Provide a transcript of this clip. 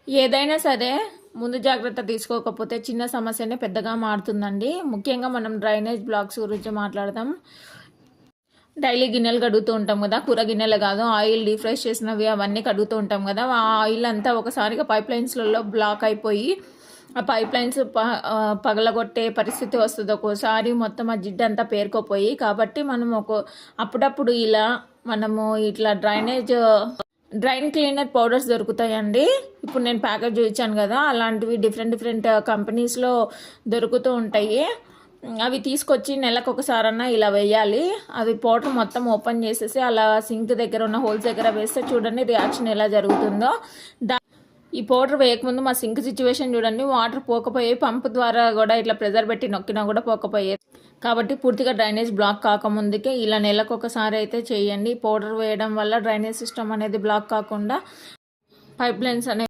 ఏదైనా సరే ముందు జాగ్రత్త తీసుకోకపోతే చిన్న సమస్యనే పెద్దగా మారుతుందండి. ముఖ్యంగా మనం డ్రైనేజ్ బ్లాక్స్ గురించి మాట్లాడదాం. డైలీ గిన్నెలు కడుగుతూ ఉంటాం కదా, కూర గిన్నెలు కాదు, ఆయిల్ డీప్ చేసినవి అవన్నీ కడుగుతూ ఉంటాం కదా. ఆ ఆయిల్ అంతా ఒకసారిగా పైప్ లైన్స్లలో బ్లాక్ అయిపోయి ఆ పైప్ లైన్స్ పగలగొట్టే పరిస్థితి వస్తుంది ఒక్కోసారి. మొత్తం ఆ జిడ్డు అంతా పేరుకోపోయి. కాబట్టి మనం అప్పుడప్పుడు మనము ఇట్లా డ్రైన్ క్లీనర్ పౌడర్స్ దొరుకుతాయండి. ఇప్పుడు నేను ప్యాకెట్ చూపించాను కదా, అలాంటివి డిఫరెంట్ కంపెనీస్లో దొరుకుతూ ఉంటాయి. అవి తీసుకొచ్చి నెలకు ఒకసారన్నా ఇలా వేయాలి. అవి పౌడర్ మొత్తం ఓపెన్ చేసేసి అలా సింక్ దగ్గర ఉన్న హోల్స్ దగ్గర వేస్తే చూడండి రియాక్షన్ ఎలా జరుగుతుందో. ఈ పౌడర్ వేయకముందు మా సింక్ సిచ్యువేషన్ చూడండి, వాటర్ పోకపోయాయి. పంప్ ద్వారా కూడా ఇట్లా ప్రెజర్ పెట్టి నొక్కినా కూడా పోకపోయాయి. కాబట్టి పూర్తిగా డ్రైనేజ్ బ్లాక్ కాకముందుకే ఇలా నెలకు ఒకసారి అయితే చేయండి. పౌడర్ వేయడం వల్ల డ్రైనేజ్ సిస్టమ్ అనేది బ్లాక్ కాకుండా పైప్ లైన్స్ అనేవి